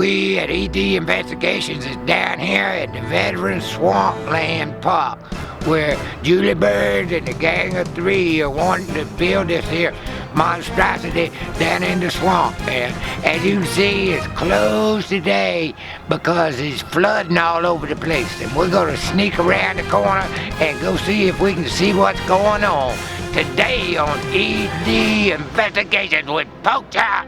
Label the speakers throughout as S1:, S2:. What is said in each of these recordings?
S1: we at ED Investigations is down here at the Veteran Swampland Park, where Julie Burns and the gang of three are wanting to build this here monstrosity down in the swamp. And as you can see, it's closed today because it's flooding all over the place. And we're gonna sneak around the corner and go see if we can see what's going on today on ED Investigations with Pork Chop.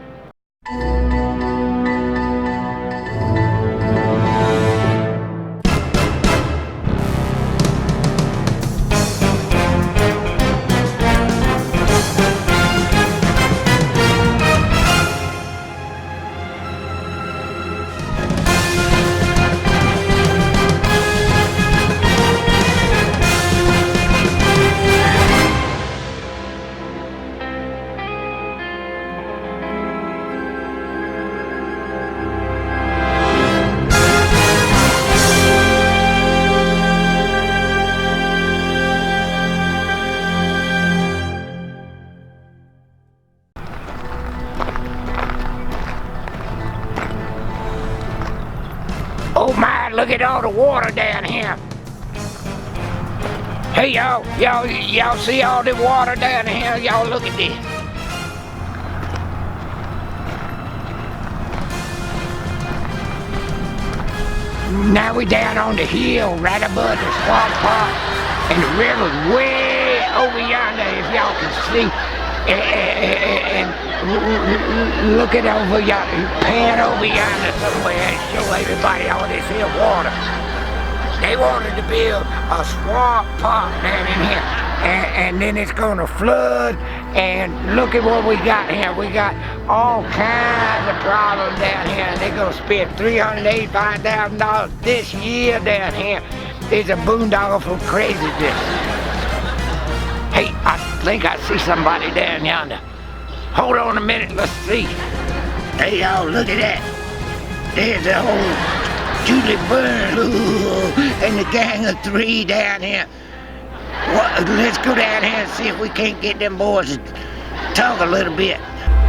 S1: Oh my, look at all the water down here. Hey y'all see all the water down here? Y'all look at this. Now we down on the hill right above the swamp park, and the river's way over yonder, if y'all can see. And look it over yonder, pan over yonder somewhere and show everybody all this here water. They wanted to build a swamp park down in here, and then it's gonna flood, and look at what we got here. We got all kinds of problems down here, and they're gonna spend $385,000 this year down here. It's a boondoggle for craziness. Hey, I think I see somebody down yonder. Hold on a minute, let's see. Hey, y'all, look at that. There's the whole Julie Burns and the gang of three down here. Let's go down here and see if we can't get them boys to talk a little bit.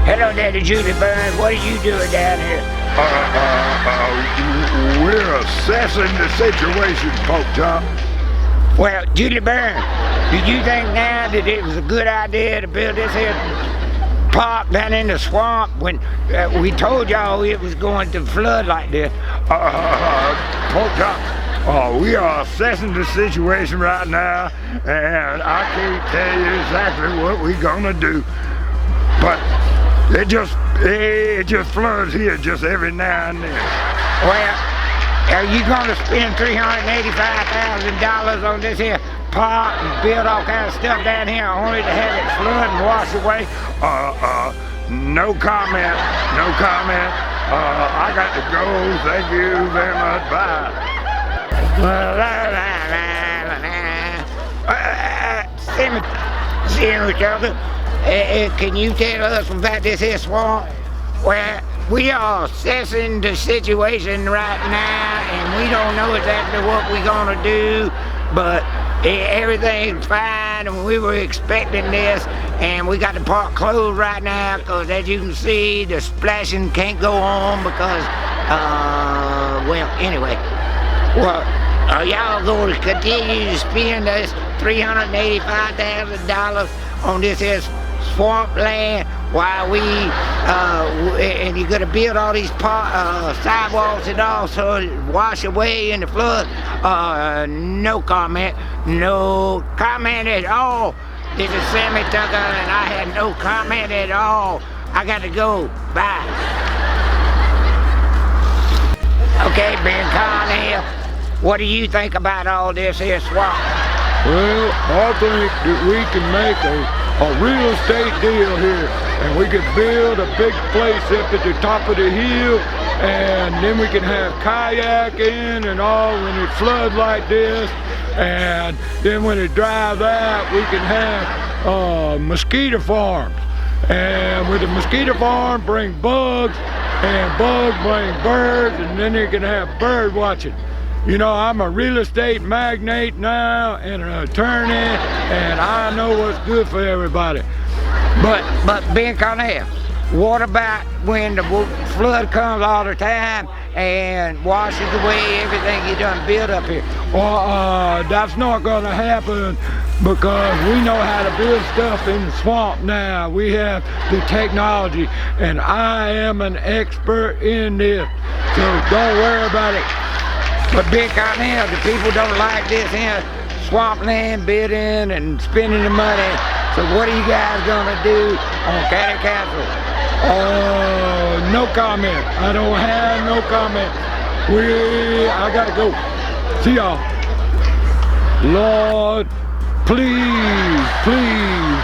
S1: Hello, Daddy Julie Burns. What are you doing down here?
S2: We're assessing the situation, Pork Chop.
S1: Well, Julie Burns, did you think now that it was a good idea to build this here park down in the swamp when we told y'all it was going to flood like this?
S2: Pork Chop, we are assessing the situation right now, and I can't tell you exactly what we're gonna do. But it just floods here just every now and then.
S1: Well, are you gonna spend $385,000 on this here park and build all kinds of stuff down here only to have it flood and wash away?
S2: No comment, no comment. I got to go. Thank you very much. Bye.
S1: Can you tell us about this here swamp? Well, we are assessing the situation right now, and we don't know exactly what we're gonna do, but everything's fine, and we were expecting this, and we got the park closed right now because, as you can see, the splashing can't go on because, well, anyway. Well, are y'all going to continue to spend this $385,000 on this here swampland while we, and you're gonna build all these sidewalks and all so it wash away in the flood? No comment. No comment at all. This is Sammy Tucker, and I had no comment at all. I got to go. Bye. Okay, Ben Conneell, what do you think about all this here swamp?
S2: Well, I think that we can make a real estate deal here, and we could build a big place up at the top of the hill, and then we can have kayaking and all when it floods like this, and then when it dries out, we can have mosquito farms, and with the mosquito farm bring bugs, and bugs bring birds, and then you can have bird watching. You know, I'm a real estate magnate now and an attorney, and I know what's good for everybody.
S1: But Ben Conneell, What about when the flood comes all the time and washes away everything you done built up here?
S2: Well, that's not gonna happen because we know how to build stuff in the swamp now. We have the technology, and I am an expert in this, so don't worry about it.
S1: But big comment, the people don't like this here swampland bidding and spending the money. So what are you guys gonna do on County Council?
S2: No comment. I don't have no comment. I gotta go. See y'all. Lord, please, please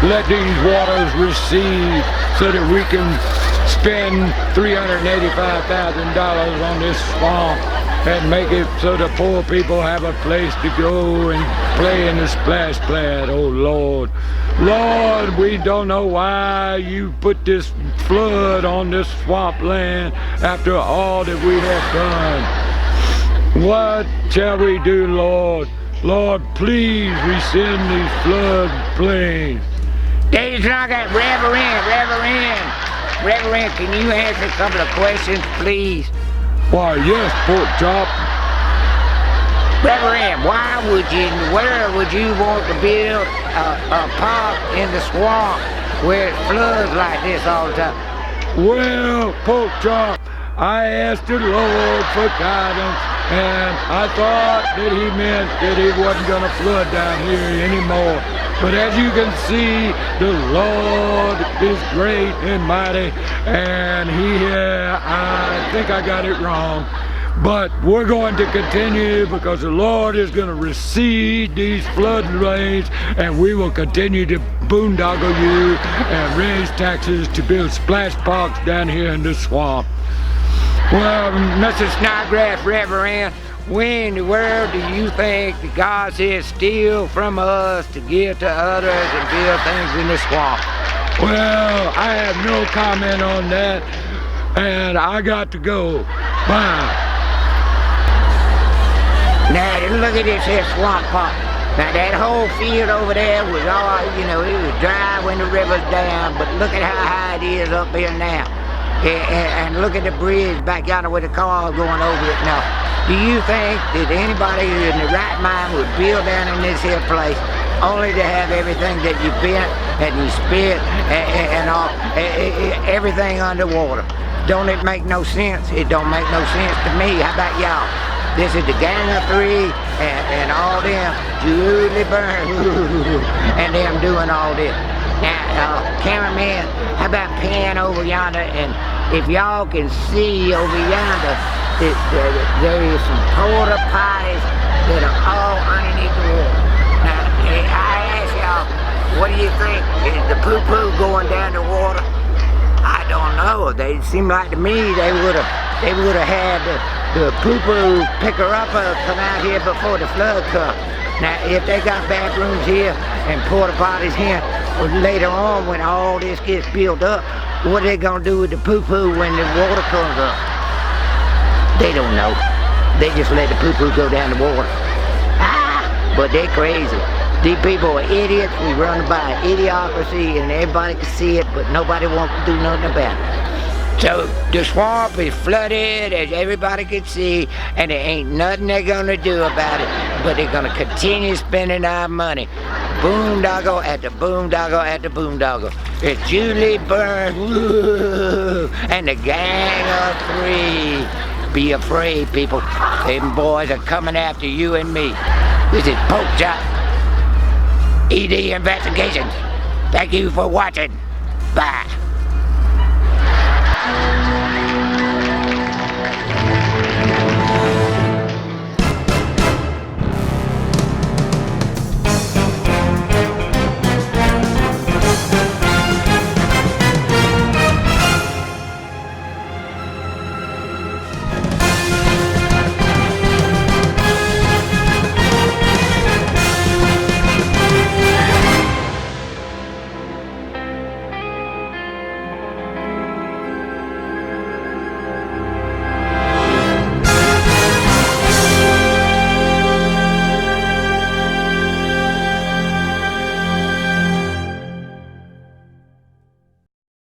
S2: let these waters recede so that we can spend $385,000 on this swamp and make it so the poor people have a place to go and play in the splash pad. Oh Lord. Lord, we don't know why you put this flood on this swampland after all that we have done. What shall we do, Lord? Lord, please rescind these flood plains.
S1: David Rocket, Reverend, can you answer a couple of questions, please?
S2: Why, yes, pork chop.
S1: Reverend, why would you, in the world would you want to build a park in the swamp where it floods like this all the time?
S2: Well, pork chop, I asked the Lord for guidance, and I thought that he meant that it wasn't gonna flood down here anymore. But as you can see, the Lord is great and mighty, and I think I got it wrong. But we're going to continue because the Lord is going to recede these floodplains, and we will continue to boondoggle you and raise taxes to build splash parks down here in the swamp.
S1: Well, Mr. Snodgrass, Reverend, when in the world do you think that God says steal from us to give to others and build things in the swamp?
S2: Well, I have no comment on that, and I got to go. Bye.
S1: Now, look at this here swamp park. Now, that whole field over there was all, it was dry when the river's down, but look at how high it is up here now. And look at the bridge back yonder with the cars going over it now. Do you think that anybody in the right mind would build down in this here place only to have everything that you bent and you spit and all, everything underwater? Don't it make no sense? It don't make no sense to me. How about y'all? This is the Gang of Three and all them, Julie Byrne, and them doing all this. Now, cameraman, how about pan over yonder, and if y'all can see over yonder, there is some porta potties that are all underneath the water. Now, I ask y'all, what do you think? Is the poo-poo going down the water? I don't know. They seem like to me they would have had the poo-poo picker-upper come out here before the flood come. Now, if they got bathrooms here and porta potties here, later on when all this gets built up, what are they gonna do with the poo-poo when the water comes up? They don't know. They just let the poo-poo go down the water. But they're crazy. These people are idiots. We run by an idiocracy and everybody can see it, but nobody wants to do nothing about it. So the swamp is flooded, as everybody can see, and there ain't nothing they're gonna do about it, but they're gonna continue spending our money. Boondoggle at the boondoggle at the boondoggle. It's Julie Byrne, woo, and the Gang of Three. Be afraid, people. Them boys are coming after you and me. This is Pork Chop, ED Investigations. Thank you for watching. Bye.